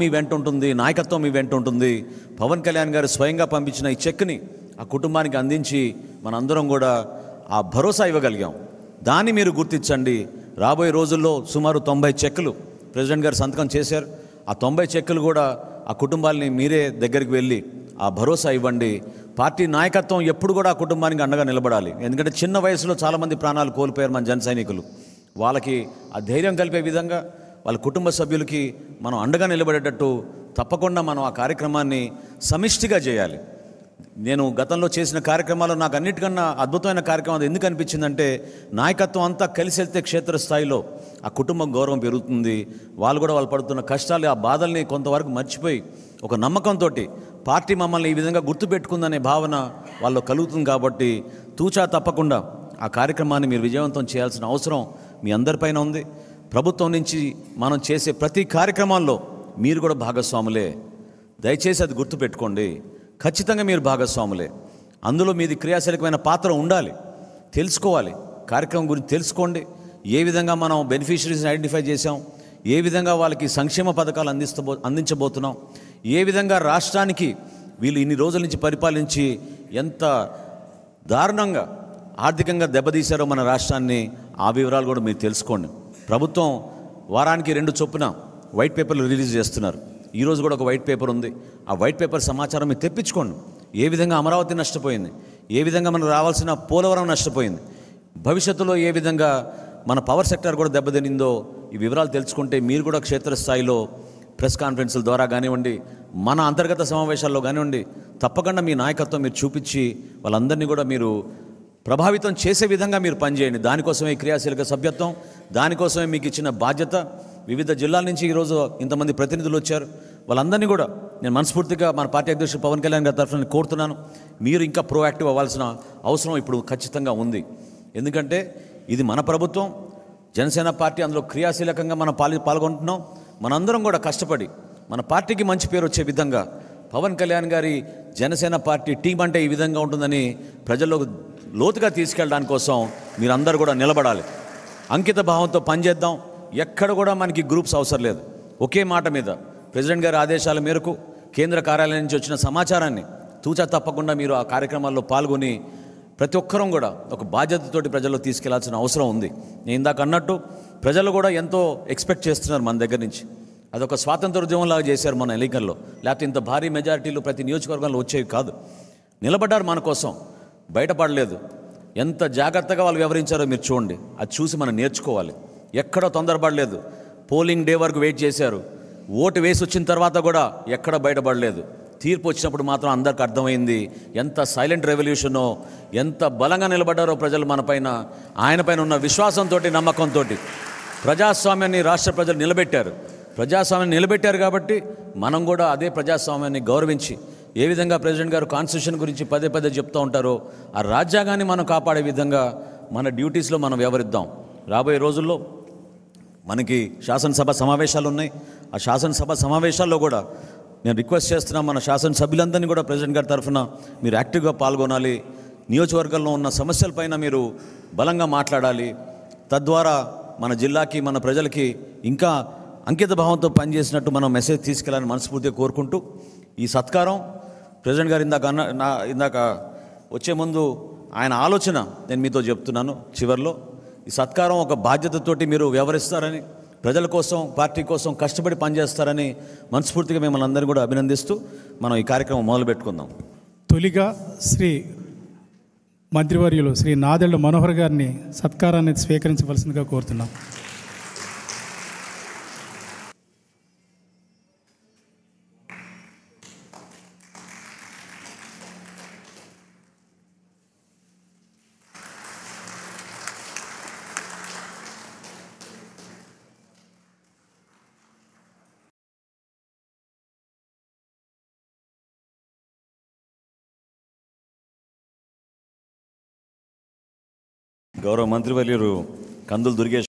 మీ వెంట ఉంటుంది, నాయకత్వం మీ వెంట ఉంటుంది. పవన్ కళ్యాణ్ గారు స్వయంగా పంపించిన ఈ చెక్ని ఆ కుటుంబానికి అందించి మనందరం కూడా ఆ భరోసా ఇవ్వగలిగాం. దాన్ని మీరు గుర్తించండి. రాబోయే రోజుల్లో సుమారు 90 చెక్కులు ప్రెసిడెంట్ గారు సంతకం చేశారు. ఆ 90 చెక్కులు కూడా ఆ కుటుంబాలని మీరే దగ్గరికి వెళ్ళి ఆ భరోసా ఇవ్వండి. పార్టీ నాయకత్వం ఎప్పుడు కూడా ఆ కుటుంబానికి అండగా నిలబడాలి. ఎందుకంటే చిన్న వయసులో చాలామంది ప్రాణాలు కోల్పోయారు మన జన సైనికులు. వాళ్ళకి ఆ ధైర్యం కలిపే విధంగా వాళ్ళ కుటుంబ సభ్యులకి మనం అండగా నిలబడేటట్టు తప్పకుండా మనం ఆ కార్యక్రమాన్ని సమిష్టిగా చేయాలి. నేను గతంలో చేసిన కార్యక్రమాలు నాకు అన్నిటికన్నా అద్భుతమైన కార్యక్రమం అది ఎందుకు అనిపించిందంటే, నాయకత్వం అంతా కలిసి వెళ్తే క్షేత్రస్థాయిలో ఆ కుటుంబం గౌరవం పెరుగుతుంది. వాళ్ళు కూడా వాళ్ళు పడుతున్న కష్టాలు, ఆ బాధల్ని కొంతవరకు మర్చిపోయి ఒక నమ్మకంతో పార్టీ మమ్మల్ని ఈ విధంగా గుర్తుపెట్టుకుందనే భావన వాళ్ళు కలుగుతుంది. కాబట్టి తూచా తప్పకుండా ఆ కార్యక్రమాన్ని మీరు విజయవంతం చేయాల్సిన అవసరం మీ అందరిపైన ఉంది. ప్రభుత్వం నుంచి మనం చేసే ప్రతి కార్యక్రమాల్లో మీరు కూడా భాగస్వాములే. దయచేసి అది గుర్తుపెట్టుకోండి. ఖచ్చితంగా మీరు భాగస్వాములే. అందులో మీది క్రియాశీలకమైన పాత్ర ఉండాలి. తెలుసుకోవాలి, కార్యక్రమం గురించి తెలుసుకోండి. ఏ విధంగా మనం బెనిఫిషరీస్ని ఐడెంటిఫై చేసాం, ఏ విధంగా వాళ్ళకి సంక్షేమ పథకాలు అందించబోతున్నాం, ఏ విధంగా రాష్ట్రానికి వీళ్ళు ఇన్ని రోజుల నుంచి పరిపాలించి ఎంత దారుణంగా ఆర్థికంగా దెబ్బతీశారో మన రాష్ట్రాన్ని, ఆ వివరాలు కూడా మీరు తెలుసుకోండి. ప్రభుత్వం వారానికి 2 చొప్పున వైట్ పేపర్లు రిలీజ్ చేస్తున్నారు. ఈరోజు కూడా ఒక వైట్ పేపర్ ఉంది. ఆ వైట్ పేపర్ సమాచారం మీరు తెప్పించుకోండి. ఏ విధంగా అమరావతి నష్టపోయింది, ఏ విధంగా మనకు రావాల్సిన పోలవరం నష్టపోయింది, భవిష్యత్తులో ఏ విధంగా మన పవర్ సెక్టర్ కూడా దెబ్బతినిందో ఈ వివరాలు తెలుసుకుంటే మీరు కూడా క్షేత్రస్థాయిలో ప్రెస్ కాన్ఫరెన్సుల ద్వారా కానివ్వండి, మన అంతర్గత సమావేశాల్లో కానివ్వండి, తప్పకుండా మీ నాయకత్వం మీరు చూపించి వాళ్ళందరినీ కూడా మీరు ప్రభావితం చేసే విధంగా మీరు పనిచేయండి. దానికోసమే క్రియాశీలక సభ్యత్వం, దానికోసమే మీకు ఇచ్చిన బాధ్యత. వివిధ జిల్లాల నుంచి ఈరోజు ఇంతమంది ప్రతినిధులు వచ్చారు. వాళ్ళందరినీ కూడా నేను మనస్ఫూర్తిగా మన పార్టీ అధ్యక్షుడు పవన్ కళ్యాణ్ గారి తరఫున కోరుతున్నాను. మీరు ఇంకా ప్రోయాక్టివ్ అవ్వాల్సిన అవసరం ఇప్పుడు ఖచ్చితంగా ఉంది. ఎందుకంటే ఇది మన ప్రభుత్వం, జనసేన పార్టీ, అందులో క్రియాశీలకంగా మనం పాల్గొంటున్నాం. మనందరం కూడా కష్టపడి మన పార్టీకి మంచి పేరు వచ్చే విధంగా పవన్ కళ్యాణ్ గారి జనసేన పార్టీ టీం అంటే ఈ విధంగా ఉంటుందని ప్రజల్లోకి లోతుగా తీసుకెళ్ళడానికి కోసం మీరందరూ కూడా నిలబడాలి. అంకిత భావంతో పనిచేద్దాం. ఎక్కడ కూడా మనకి గ్రూప్స్ అవసరం లేదు. ఒకే మాట మీద ప్రెసిడెంట్ గారి ఆదేశాల మేరకు కేంద్ర కార్యాలయం నుంచి వచ్చిన సమాచారాన్ని తూచా తప్పకుండా మీరు ఆ కార్యక్రమాల్లో పాల్గొని ప్రతి ఒక్కరూ కూడా ఒక బాధ్యతతోటి ప్రజల్లో తీసుకెళ్లాల్సిన అవసరం ఉంది. నేను ఇందాక అన్నట్టు ప్రజలు కూడా ఎంతో ఎక్స్పెక్ట్ చేస్తున్నారు మన దగ్గర నుంచి. అదొక స్వాతంత్రోద్యమంలాగా చేశారు మన ఎన్నికల్లో. లేకపోతే ఇంత భారీ మెజారిటీలు ప్రతి నియోజకవర్గంలో వచ్చేవి కాదు. నిలబడ్డారు మన కోసం, బయటపడలేదు. ఎంత జాగ్రత్తగా వాళ్ళు వ్యవహరించారో మీరు చూడండి. అది చూసి మనం నేర్చుకోవాలి. ఎక్కడో తొందరపడలేదు. పోలింగ్ డే వరకు వెయిట్ చేశారు. ఓటు వేసి వచ్చిన తర్వాత కూడా ఎక్కడ బయటపడలేదు. తీర్పు వచ్చినప్పుడు మాత్రం అందరికి అర్థమైంది ఎంత సైలెంట్ రెవల్యూషనో, ఎంత బలంగా నిలబడ్డారో ప్రజలు మన పైన. ఆయన పైన ఉన్న విశ్వాసంతో, నమ్మకంతో ప్రజాస్వామ్యాన్ని రాష్ట్ర ప్రజలు నిలబెట్టారు. ప్రజాస్వామ్యాన్ని నిలబెట్టారు కాబట్టి మనం కూడా అదే ప్రజాస్వామ్యాన్ని గౌరవించి, ఏ విధంగా ప్రెసిడెంట్ గారు కాన్స్టిట్యూషన్ గురించి పదే పదే చెప్తూ ఉంటారో ఆ రాజ్యాంగాన్ని మనం కాపాడే విధంగా మన డ్యూటీస్లో మనం వ్యవహరిద్దాం. రాబోయే రోజుల్లో మనకి శాసనసభ సమావేశాలు ఉన్నాయి. ఆ శాసనసభ సమావేశాల్లో కూడా నేను రిక్వెస్ట్ చేస్తున్నాను, మన శాసనసభ్యులందరినీ కూడా ప్రెసిడెంట్ గారి తరఫున మీరు యాక్టివ్గా పాల్గొనాలి. నియోజకవర్గంలో ఉన్న సమస్యలపైన మీరు బలంగా మాట్లాడాలి. తద్వారా మన జిల్లాకి, మన ప్రజలకి ఇంకా అంకిత భావంతో పనిచేసినట్టు మనం మెసేజ్ తీసుకెళ్ళాలని మనస్ఫూర్తిగా కోరుకుంటూ, ఈ సత్కారం ప్రెసిడెంట్ గారు ఇందాక వచ్చే ముందు ఆయన ఆలోచన నేను మీతో చెప్తున్నాను. చివరిలో ఈ సత్కారం ఒక బాధ్యతతోటి మీరు వ్యవహరిస్తారని, ప్రజల కోసం, పార్టీ కోసం కష్టపడి పనిచేస్తారని మనస్ఫూర్తిగా మిమ్మల్ని అందరినీ కూడా అభినందిస్తూ మనం ఈ కార్యక్రమం మొదలుపెట్టుకుందాం. తొలిగా శ్రీ మంత్రివర్యులు శ్రీ నాదెళ్ల మనోహర్ గారిని సత్కారాన్ని స్వీకరించవలసిందిగా కోరుతున్నాం. గౌరవ మంత్రివర్యులు కందులు దుర్గేష్